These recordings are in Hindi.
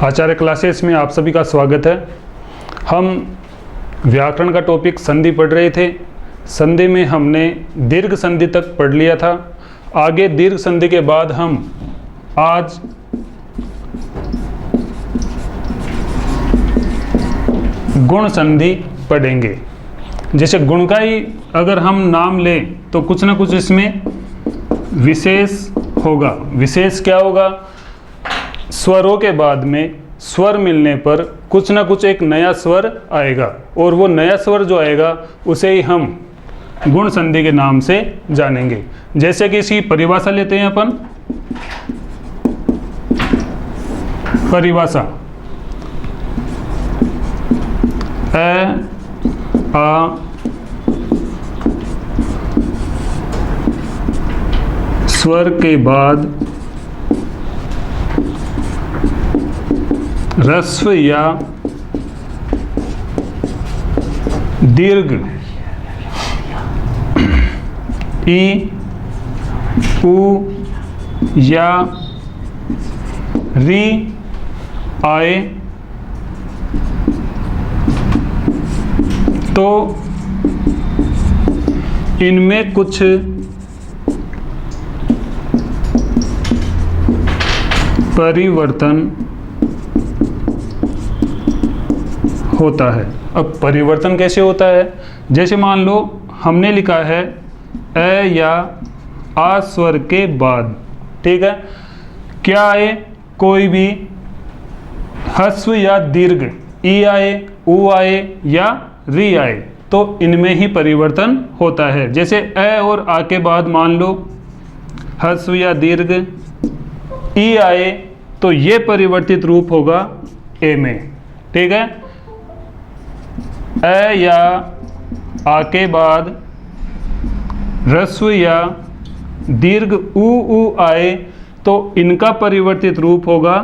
आचार्य क्लासेस में आप सभी का स्वागत है। हम व्याकरण का टॉपिक संधि पढ़ रहे थे। संधि में हमने दीर्घ संधि तक पढ़ लिया था। आगे दीर्घ संधि के बाद हम आज गुण संधि पढ़ेंगे। जैसे गुण का ही अगर हम नाम लें तो कुछ ना कुछ इसमें विशेष होगा। विशेष क्या होगा? स्वरों के बाद में स्वर मिलने पर कुछ ना कुछ एक नया स्वर आएगा और वो नया स्वर जो आएगा उसे ही हम गुण संधि के नाम से जानेंगे। जैसे कि इसकी परिभाषा लेते हैं अपन। परिभाषा आ स्वर के बाद ह्रस्व या दीर्घ ई, उ या री आए तो इनमें कुछ परिवर्तन होता है। अब परिवर्तन कैसे होता है? जैसे मान लो हमने लिखा है ए या आ स्वर के बाद, ठीक है, क्या आए? कोई भी ह्रस्व या दीर्घ ई आए, उ आए या री आए तो इनमें ही परिवर्तन होता है। जैसे ए और आ के बाद मान लो ह्रस्व या दीर्घ ई आए तो ये परिवर्तित रूप होगा ए में, ठीक है। ए या आ के बाद ह्रस्व या दीर्घ उ आए तो इनका परिवर्तित रूप होगा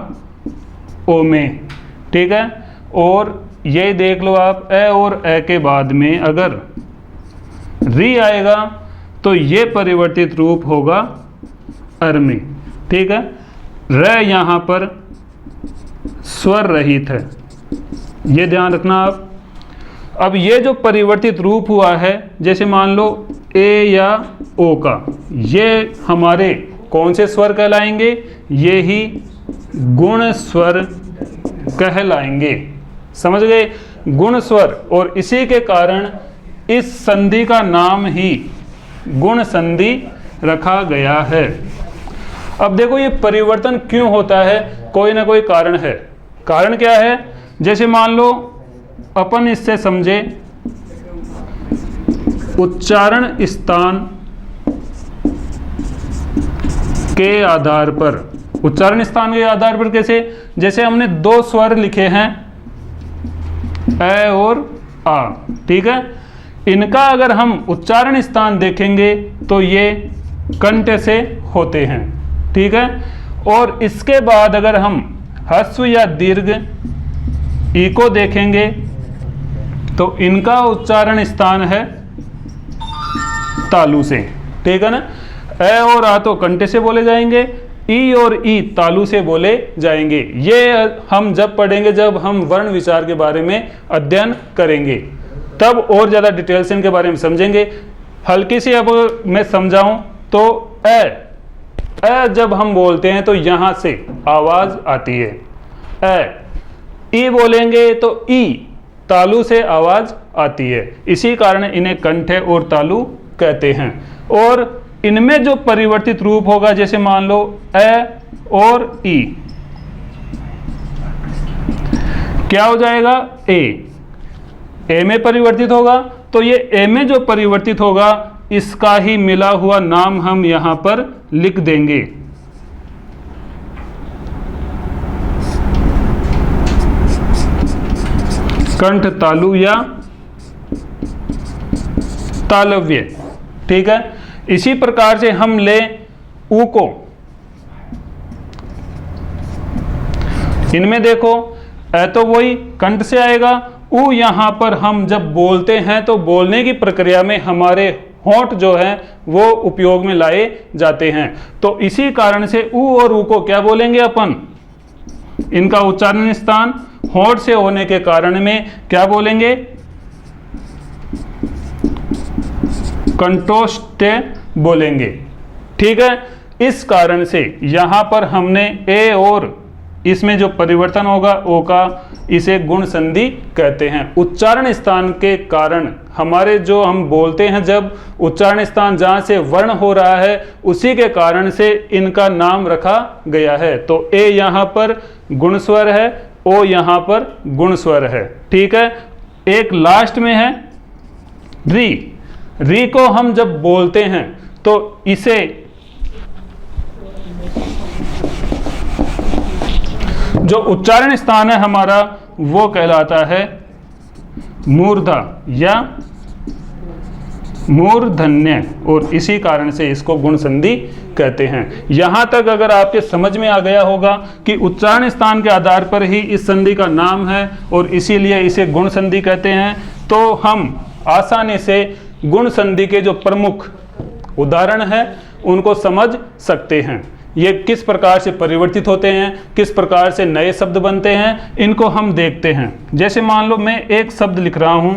ओ में, ठीक है। और ये देख लो आप, ए और ए के बाद में अगर री आएगा तो ये परिवर्तित रूप होगा अर में, ठीक है। र यहाँ पर स्वर रहित है, ये ध्यान रखना आप। अब ये जो परिवर्तित रूप हुआ है, जैसे मान लो ए या ओ का, ये हमारे कौन से स्वर कहलाएंगे? ये ही गुण स्वर कहलाएंगे। समझ गए? गुण स्वर। और इसी के कारण इस संधि का नाम ही गुण संधि रखा गया है। अब देखो ये परिवर्तन क्यों होता है? कोई ना कोई कारण है। कारण क्या है? जैसे मान लो अपन इससे समझे उच्चारण स्थान के आधार पर। उच्चारण स्थान के आधार पर कैसे? जैसे हमने दो स्वर लिखे हैं ए और आ, ठीक है। इनका अगर हम उच्चारण स्थान देखेंगे तो ये कंठ से होते हैं, ठीक है। और इसके बाद अगर हम ह्रस्व या दीर्घ ई को देखेंगे तो इनका उच्चारण स्थान है तालु से, ठीक है ना। ए और आ तो कंठ से बोले जाएंगे, ई और ई तालु से बोले जाएंगे। ये हम जब पढ़ेंगे, जब हम वर्ण विचार के बारे में अध्ययन करेंगे, तब और ज़्यादा डिटेल से इनके बारे में समझेंगे। हल्की सी अब मैं समझाऊं तो ए जब हम बोलते हैं तो यहाँ से आवाज़ आती है ए। ई बोलेंगे तो ई तालु से आवाज़ आती है। इसी कारण इन्हें कंठ और तालु कहते हैं। और इनमें जो परिवर्तित रूप होगा, जैसे मान लो ए और ई, क्या हो जाएगा? ए में परिवर्तित होगा। तो ये ए में जो परिवर्तित होगा इसका ही मिला हुआ नाम हम यहां पर लिख देंगे। कंठ तालु या तालव्य, ठीक है। इसी प्रकार से हम ले उ को, इनमें देखो ए तो वही कंठ से आएगा, उ यहां पर हम जब बोलते हैं तो बोलने की प्रक्रिया में हमारे होंठ जो है वो उपयोग में लाए जाते हैं। तो इसी कारण से उ और उ को क्या बोलेंगे अपन? इनका उच्चारण स्थान होंठ से होने के कारण में क्या बोलेंगे, कंठस्थ बोलेंगे। ठीक है, इस कारण से यहां पर हमने ए और इसमें जो परिवर्तन होगा ओ का, इसे गुण संधि कहते हैं। उच्चारण स्थान के कारण हमारे जो हम बोलते हैं, जब उच्चारण स्थान जहां से वर्ण हो रहा है उसी के कारण से इनका नाम रखा गया है। तो ए यहां पर गुण स्वर है, ओ यहां पर गुण स्वर है। ठीक है, एक लास्ट में है री। री को हम जब बोलते हैं तो इसे जो उच्चारण स्थान है हमारा वो कहलाता है मूर्धा या मूर्धन्य, और इसी कारण से इसको गुण संधि कहते हैं। यहां तक अगर आपके समझ में आ गया होगा कि उच्चारण स्थान के आधार पर ही इस संधि का नाम है और इसीलिए इसे गुण संधि कहते हैं, तो हम आसानी से गुण संधि के जो प्रमुख उदाहरण हैं उनको समझ सकते हैं। ये किस प्रकार से परिवर्तित होते हैं, किस प्रकार से नए शब्द बनते हैं, इनको हम देखते हैं। जैसे मान लो मैं एक शब्द लिख रहा हूं,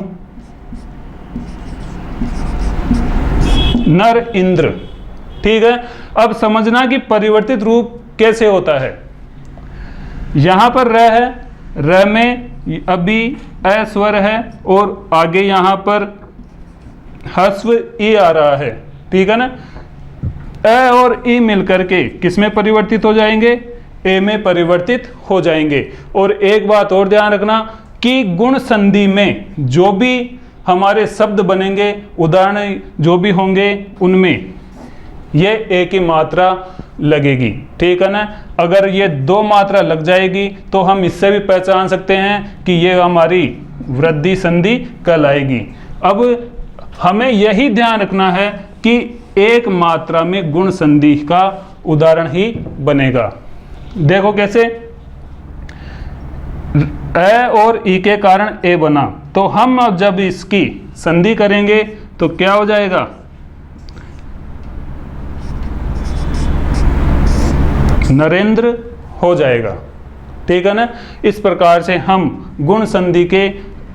नर इंद्र। ठीक है, अब समझना कि परिवर्तित रूप कैसे होता है। यहां पर र है, र में अभी अ स्वर है और आगे यहां पर हस्व ई आ रहा है। ठीक है ना, अ और ई मिलकर के किस में परिवर्तित हो जाएंगे, ए में परिवर्तित हो जाएंगे। और एक बात और ध्यान रखना कि गुण संधि में जो भी हमारे शब्द बनेंगे, उदाहरण जो भी होंगे, उनमें ये ए की मात्रा लगेगी। ठीक है ना, अगर ये 2 मात्रा लग जाएगी तो हम इससे भी पहचान सकते हैं कि ये हमारी वृद्धि संधि कहलाएगी। अब हमें यही ध्यान रखना है कि एक मात्रा में गुण संधि का उदाहरण ही बनेगा। देखो कैसे, अ और ई के कारण ए बना, तो हम अब जब इसकी संधि करेंगे तो क्या हो जाएगा, नरेंद्र हो जाएगा। ठीक है ना, इस प्रकार से हम गुण संधि के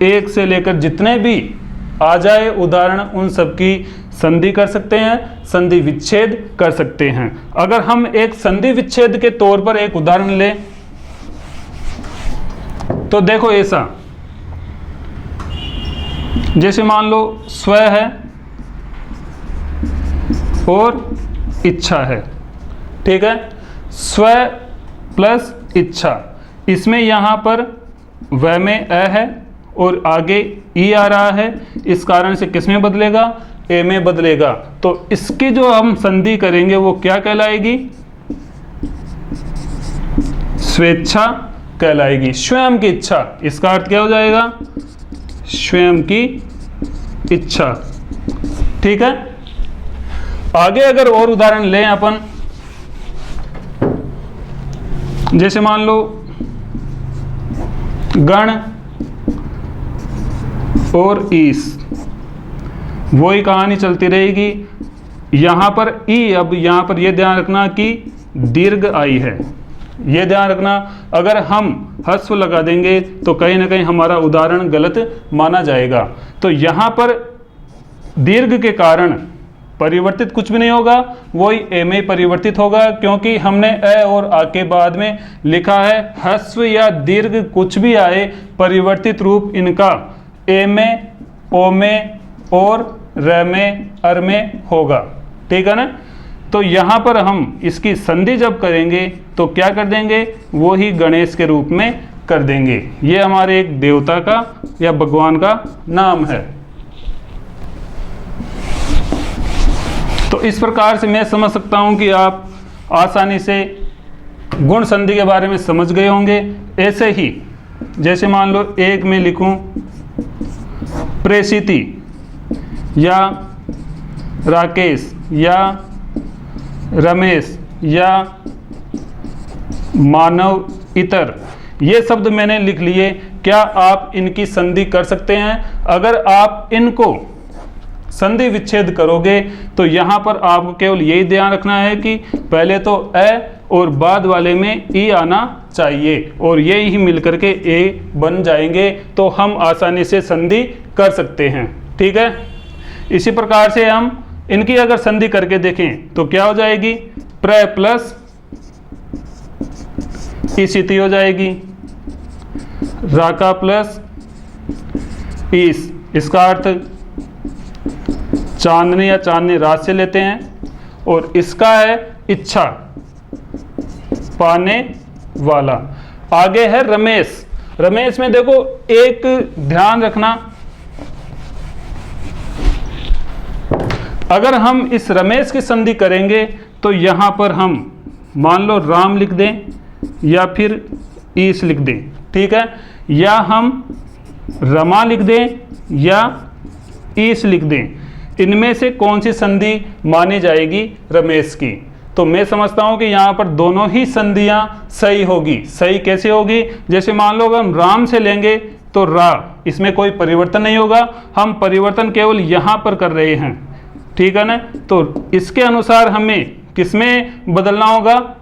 एक से लेकर जितने भी आ जाए उदाहरण, उन सब की संधि कर सकते हैं, संधि विच्छेद कर सकते हैं। अगर हम एक संधि विच्छेद के तौर पर एक उदाहरण लें तो देखो ऐसा, जैसे मान लो स्व है और इच्छा है। ठीक है, स्व प्लस इच्छा, इसमें यहां पर व में अ है और आगे ई आ रहा है, इस कारण से किस में बदलेगा, ए में बदलेगा। तो इसकी जो हम संधि करेंगे वो क्या कहलाएगी, स्वेच्छा कहलाएगी, स्वयं की इच्छा। इसका अर्थ क्या हो जाएगा, स्वयं की इच्छा। ठीक है, आगे अगर और उदाहरण लें अपन, जैसे मान लो गण और ईस, वही कहानी चलती रहेगी। यहां पर ई, अब यहां पर यह ध्यान रखना कि दीर्घ आई है, यह ध्यान रखना। अगर हम हस्व लगा देंगे तो कहीं ना कहीं हमारा उदाहरण गलत माना जाएगा। तो यहां पर दीर्घ के कारण परिवर्तित कुछ भी नहीं होगा, वही ए में परिवर्तित होगा, क्योंकि हमने अ और आ के बाद में लिखा है। हस्व या दीर्घ कुछ भी आए, परिवर्तित रूप इनका ए में, ओ में और र में, अर में होगा। ठीक है ना, तो यहाँ पर हम इसकी संधि जब करेंगे तो क्या कर देंगे, वो ही गणेश के रूप में कर देंगे। ये हमारे एक देवता का या भगवान का नाम है। तो इस प्रकार से मैं समझ सकता हूं कि आप आसानी से गुण संधि के बारे में समझ गए होंगे। ऐसे ही जैसे मान लो एक में लिखूं प्रेषिति या राकेश या रमेश या मानव इतर, ये शब्द मैंने लिख लिए। क्या आप इनकी संधि कर सकते हैं? अगर आप इनको संधि विच्छेद करोगे तो यहाँ पर आपको केवल यही ध्यान रखना है कि पहले तो अ और बाद वाले में ई आना चाहिए और ये ही मिलकर के ए बन जाएंगे, तो हम आसानी से संधि कर सकते हैं। ठीक है, इसी प्रकार से हम इनकी अगर संधि करके देखें तो क्या हो जाएगी, प्र प्लस ईसिति हो जाएगी, राका प्लस ईस, इसका अर्थ चांदनी या चांदनी रात से लेते हैं, और इसका है इच्छा पाने वाला। आगे है रमेश। रमेश में देखो एक ध्यान रखना, अगर हम इस रमेश की संधि करेंगे तो यहां पर हम मान लो राम लिख दें या फिर ईस लिख दें, ठीक है, या हम रमा लिख दें या ईस लिख दें, इनमें से कौन सी संधि मानी जाएगी रमेश की? तो मैं समझता हूं कि यहाँ पर दोनों ही संधियां सही होगी। सही कैसे होगी? जैसे मान लो अगर हम राम से लेंगे तो रा, इसमें कोई परिवर्तन नहीं होगा, हम परिवर्तन केवल यहाँ पर कर रहे हैं, ठीक है ना। तो इसके अनुसार हमें किसमें बदलना होगा?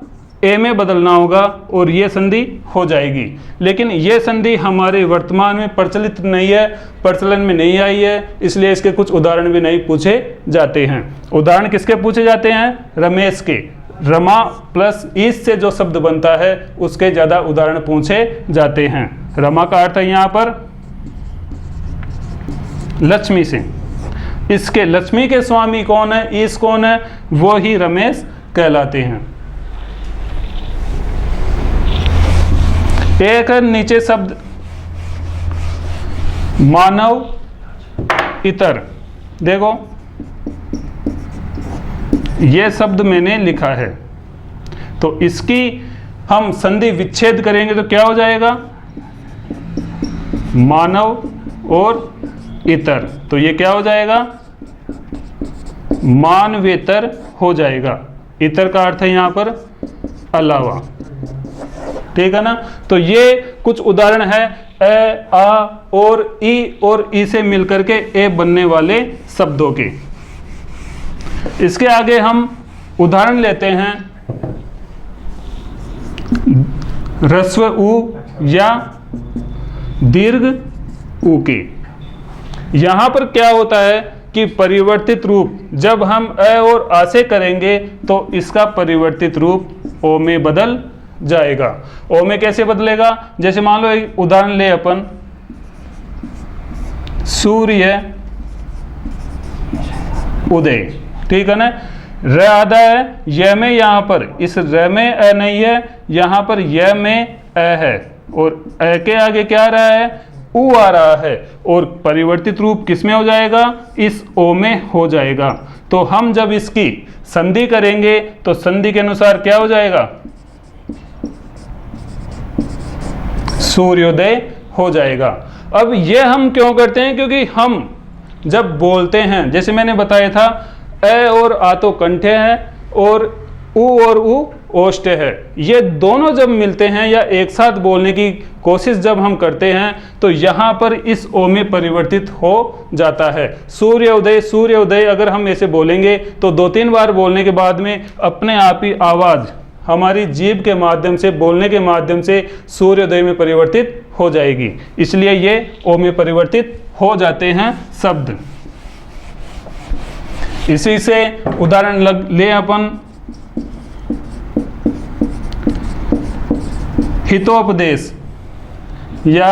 ए में बदलना होगा और ये संधि हो जाएगी। लेकिन ये संधि हमारे वर्तमान में प्रचलित नहीं है, प्रचलन में नहीं आई है, इसलिए इसके कुछ उदाहरण भी नहीं पूछे जाते हैं। उदाहरण किसके पूछे जाते हैं? रमेश के। रमा प्लस ईस से जो शब्द बनता है उसके ज़्यादा उदाहरण पूछे जाते हैं। रमा का अर्थ है यहाँ पर लक्ष्मी से, इसके लक्ष्मी के स्वामी कौन है? ईस कौन है? वो ही रमेश कहलाते हैं। एक है नीचे शब्द मानव इतर, देखो ये शब्द मैंने लिखा है, तो इसकी हम संधि विच्छेद करेंगे तो क्या हो जाएगा? मानव और इतर, तो ये क्या हो जाएगा? मानवेतर हो जाएगा। इतर का अर्थ है यहां पर अलावा, ठीक है ना। तो ये कुछ उदाहरण है ए, आ और ई से मिलकर के ए बनने वाले शब्दों के। इसके आगे हम उदाहरण लेते हैं ह्रस्व उ या दीर्घ उ के। यहां पर क्या होता है कि परिवर्तित रूप जब हम अ और आ से करेंगे तो इसका परिवर्तित रूप ओ में बदल जाएगा। ओ में कैसे बदलेगा? जैसे मान लो एक उदाहरण ले अपन, सूर्य उदय, ठीक है ना। र आधा है, य में यहां पर इस र में अ नहीं है, यहां पर य में अ है और अ के आगे क्या आ रहा है? उ आ रहा है, और परिवर्तित रूप किस में हो जाएगा? इस ओ में हो जाएगा। तो हम जब इसकी संधि करेंगे तो संधि के अनुसार क्या हो जाएगा? सूर्योदय हो जाएगा। अब ये हम क्यों करते हैं? क्योंकि हम जब बोलते हैं, जैसे मैंने बताया था, ए और आ तो कंठे हैं और उ ओष्ठ है, ये दोनों जब मिलते हैं या एक साथ बोलने की कोशिश जब हम करते हैं तो यहाँ पर इस ओ में परिवर्तित हो जाता है। सूर्योदय, सूर्योदय अगर हम ऐसे बोलेंगे तो 2-3 बार बोलने के बाद में अपने आप ही आवाज़ हमारी जीभ के माध्यम से, बोलने के माध्यम से सूर्योदय में परिवर्तित हो जाएगी। इसलिए ये ओ में परिवर्तित हो जाते हैं शब्द। इसी से उदाहरण ले अपन हितोपदेश या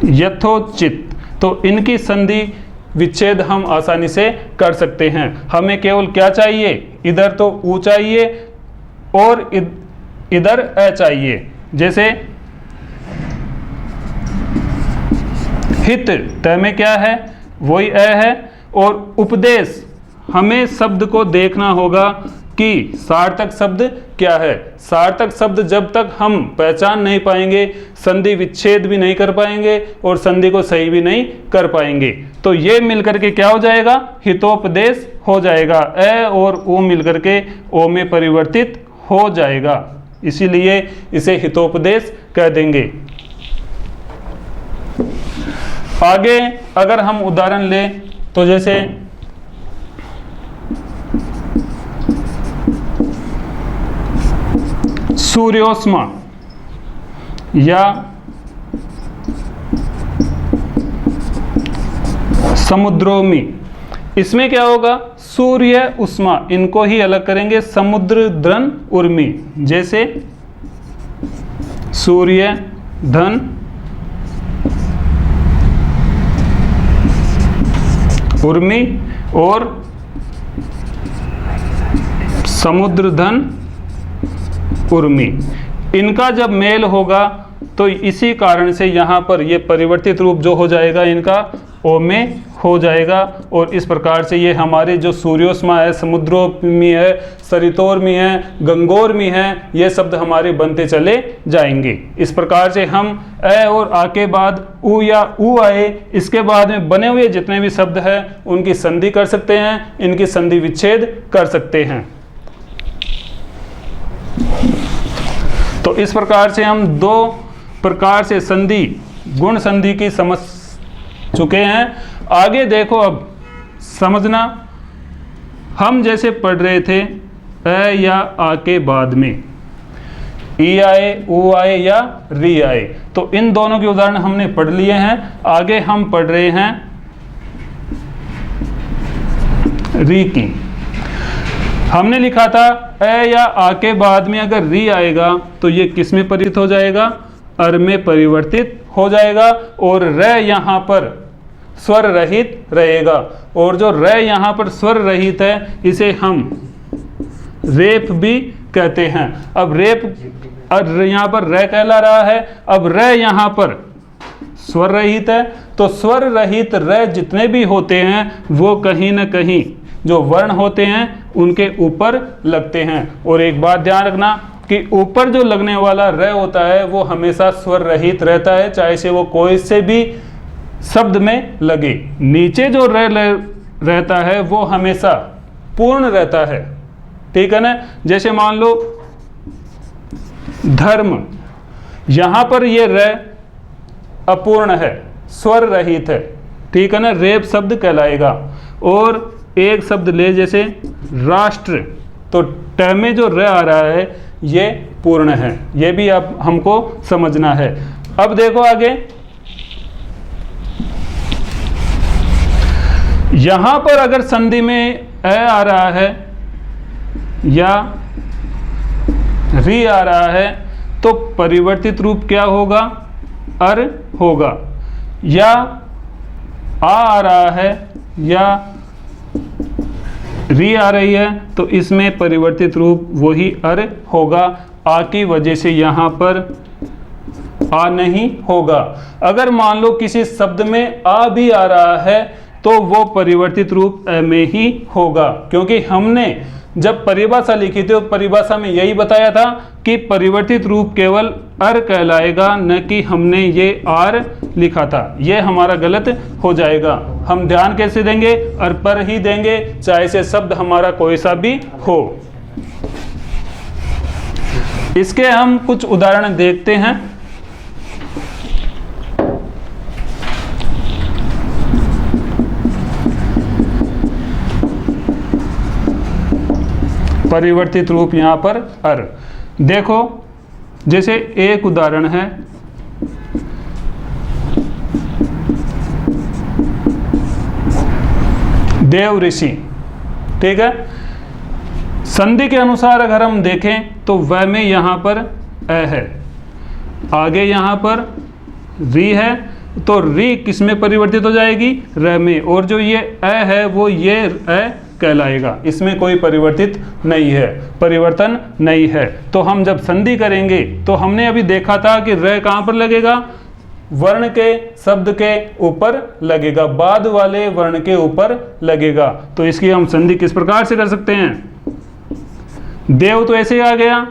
यथोचित, तो इनकी संधि विच्छेद हम आसानी से कर सकते हैं। हमें केवल क्या चाहिए? इधर तो ऊ चाहिए और इधर अ चाहिए। जैसे हित त में क्या है? वही अ है, और उपदेश हमें शब्द को देखना होगा कि सार्थक शब्द क्या है। सार्थक शब्द जब तक हम पहचान नहीं पाएंगे, संधि विच्छेद भी नहीं कर पाएंगे और संधि को सही भी नहीं कर पाएंगे। तो ये मिलकर के क्या हो जाएगा? हितोपदेश हो जाएगा। अ और उ मिलकर के ओ में परिवर्तित हो जाएगा, इसीलिए इसे हितोपदेश कह देंगे। आगे अगर हम उदाहरण लें तो जैसे सूर्योष्मा या समुद्रोमी। इसमें क्या होगा, सूर्य उष्मा, इनको ही अलग करेंगे, समुद्र धन उर्मी। जैसे सूर्य धन उर्मी और समुद्र धन उर्मी, इनका जब मेल होगा तो इसी कारण से यहाँ पर ये परिवर्तित रूप जो हो जाएगा इनका ओ में हो जाएगा। और इस प्रकार से ये हमारे जो सूर्योष्मा है, समुद्रोर्मी है, सरितोर्मी है, गंगोर्मी है, ये शब्द हमारे बनते चले जाएंगे। इस प्रकार से हम ए और आ के बाद उ या उ आए, इसके बाद में बने हुए जितने भी शब्द हैं उनकी संधि कर सकते हैं, इनकी संधि विच्छेद कर सकते हैं। तो इस प्रकार से हम दो प्रकार से संधि, गुण संधि की समझ चुके हैं। आगे देखो, अब समझना, हम जैसे पढ़ रहे थे ए या आ के बाद में ई आए, उ आए या री आए, तो इन दोनों के उदाहरण हमने पढ़ लिए हैं। आगे हम पढ़ रहे हैं री की। हमने लिखा था ए या आ के बाद में अगर री आएगा तो ये किस में परिवर्तित हो जाएगा, अर में परिवर्तित हो जाएगा, और र यहाँ पर स्वर रहित रहेगा। और जो र यहाँ पर स्वर रहित है इसे हम रेप भी कहते हैं। अब रेप यहाँ पर र कहला रहा है, अब र यहाँ पर स्वर रहित है, तो स्वर रहित र जितने भी होते हैं वो कहीं ना कहीं जो वर्ण होते हैं उनके ऊपर लगते हैं। और एक बात ध्यान रखना कि ऊपर जो लगने वाला र होता है वो हमेशा स्वर रहित रहता है, चाहे से वो कोई से भी शब्द में लगे। नीचे जो र रहता है वो हमेशा पूर्ण रहता है, ठीक है ना। जैसे मान लो धर्म, यहाँ पर ये र अपूर्ण है, स्वर रहित है, ठीक है ना, रेप शब्द कहलाएगा। और एक शब्द ले जैसे राष्ट्र, तो ट में जो र आ रहा है ये पूर्ण है, ये भी अब हमको समझना है। अब देखो आगे, यहां पर अगर संधि में ए आ रहा है या री आ रहा है तो परिवर्तित रूप क्या होगा, अर होगा। या आ रहा है या री आ रही है तो इसमें परिवर्तित रूप वही अर होगा। आ की वजह से यहाँ पर आ नहीं होगा। अगर मान लो किसी शब्द में आ भी आ रहा है तो वो परिवर्तित रूप अ में ही होगा, क्योंकि हमने जब परिभाषा लिखी थी तो परिभाषा में यही बताया था कि परिवर्तित रूप केवल अर कहलाएगा, न कि हमने ये आर लिखा था। ये हमारा गलत हो जाएगा। हम ध्यान कैसे देंगे, अर पर ही देंगे, चाहे से शब्द हमारा कोई सा भी हो। इसके हम कुछ उदाहरण देखते हैं। परिवर्तित रूप यहाँ पर अर। देखो जैसे एक उदाहरण है, देव ऋषि, ठीक है। संधि के अनुसार अगर हम देखें तो वह में यहाँ पर अ है, आगे यहाँ पर री है, तो री किस में परिवर्तित हो जाएगी, र में। और जो ये अ है वो ये अ कहलाएगा, इसमें कोई परिवर्तित नहीं है, परिवर्तन नहीं है। तो हम जब संधि करेंगे तो हमने अभी देखा था कि र कहाँ पर लगेगा, वर्ण के शब्द के ऊपर लगेगा, बाद वाले वर्ण के ऊपर लगेगा। तो इसकी हम संधि किस प्रकार से कर सकते हैं, देव तो ऐसे आ गया,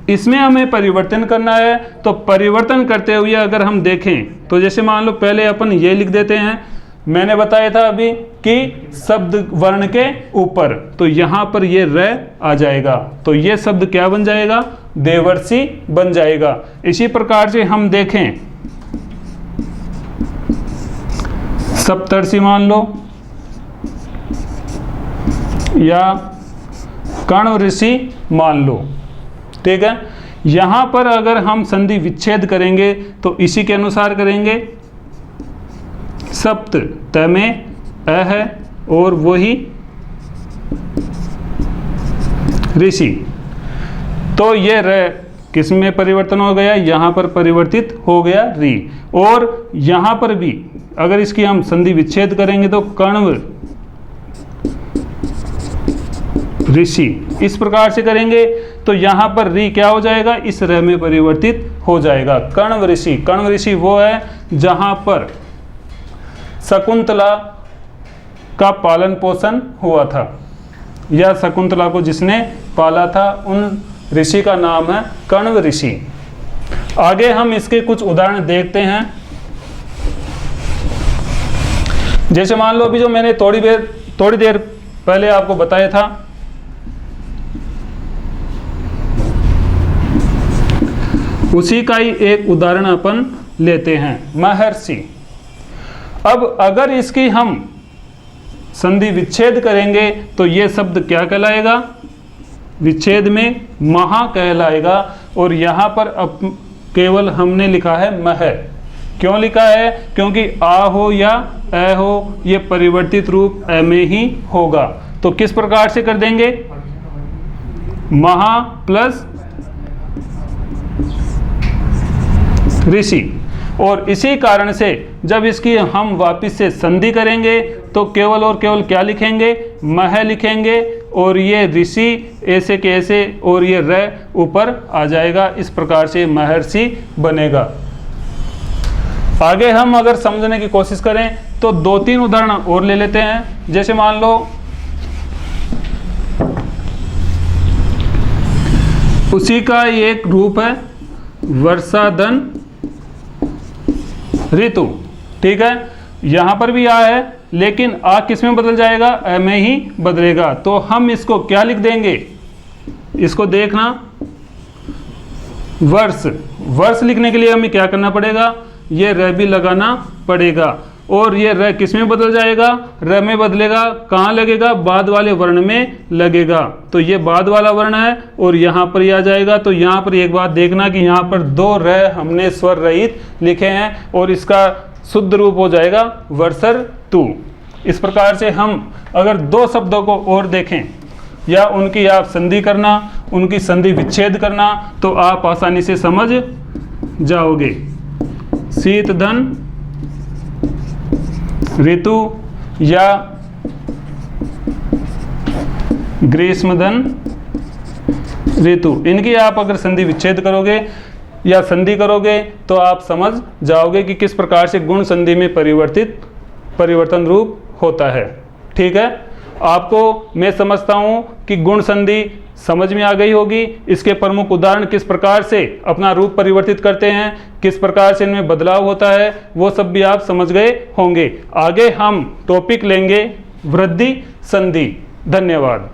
इसमें हमें परिवर्तन करना है। तो परिवर्तन करते हुए अगर हम देखें तो जैसे मान लो पहले अपन ये लिख देते हैं, मैंने बताया था अभी कि शब्द वर्ण के ऊपर, तो यहां पर ये र आ जाएगा, तो ये शब्द क्या बन जाएगा, देवर्षि बन जाएगा। इसी प्रकार से हम देखें सप्तर्षि मान लो या कर्ण ऋषि मान लो, ठीक है। यहाँ पर अगर हम संधि विच्छेद करेंगे तो इसी के अनुसार करेंगे। सप्त त में अ है और वही ऋषि, तो ये र किस में परिवर्तन हो गया, यहाँ पर परिवर्तित हो गया री। और यहाँ पर भी अगर इसकी हम संधि विच्छेद करेंगे तो कण्व ऋषि, इस प्रकार से करेंगे तो यहाँ पर री क्या हो जाएगा, इस र में परिवर्तित हो जाएगा। कण्व ऋषि, कण्व ऋषि वो है जहाँ पर शकुंतला का पालन पोषण हुआ था, या शकुंतला को जिसने पाला था, उन ऋषि का नाम है कण्व ऋषि। आगे हम इसके कुछ उदाहरण देखते हैं। जैसे मान लो अभी जो मैंने थोड़ी देर पहले आपको बताया था, उसी का ही एक उदाहरण अपन लेते हैं, महर्षि। अब अगर इसकी हम संधि विच्छेद करेंगे तो ये शब्द क्या कहलाएगा, विच्छेद में महा कहलाएगा। और यहाँ पर अब केवल हमने लिखा है मह। क्यों लिखा है, क्योंकि आ हो या अ हो, ये परिवर्तित रूप अ में ही होगा। तो किस प्रकार से कर देंगे, महा प्लस ऋषि। और इसी कारण से जब इसकी हम वापस से संधि करेंगे तो केवल और केवल क्या लिखेंगे, मह लिखेंगे, और ये ऋषि ऐसे के ऐसे और ये र ऊपर आ जाएगा। इस प्रकार से महर्षि बनेगा। आगे हम अगर समझने की कोशिश करें तो 2-3 उदाहरण और ले लेते हैं। जैसे मान लो उसी का एक रूप है वर्षाधन ऋतु, ठीक है। यहां पर भी आ है, लेकिन आ किस में बदल जाएगा, अ में ही बदलेगा। तो हम इसको क्या लिख देंगे, इसको देखना, वर्ष। वर्ष लिखने के लिए हमें क्या करना पड़ेगा, ये र भी लगाना पड़ेगा। और ये र किस में बदल जाएगा, र में बदलेगा। कहाँ लगेगा, बाद वाले वर्ण में लगेगा। तो ये बाद वाला वर्ण है और यहाँ पर ही आ जाएगा। तो यहाँ पर एक बात देखना कि यहाँ पर 2 र हमने स्वर रहित लिखे हैं और इसका शुद्ध रूप हो जाएगा वर्षर तू। इस प्रकार से हम अगर 2 शब्दों को और देखें या उनकी आप संधि करना, उनकी संधि विच्छेद करना, तो आप आसानी से समझ जाओगे। शीतधन ऋतु या ग्रीष्मधन ऋतु, इनकी आप अगर संधि विच्छेद करोगे या संधि करोगे तो आप समझ जाओगे कि किस प्रकार से गुण संधि में परिवर्तन रूप होता है। ठीक है, आपको मैं समझता हूं कि गुण संधि समझ में आ गई होगी। इसके प्रमुख उदाहरण किस प्रकार से अपना रूप परिवर्तित करते हैं, किस प्रकार से इनमें बदलाव होता है, वो सब भी आप समझ गए होंगे। आगे हम टॉपिक लेंगे वृद्धि संधि। धन्यवाद।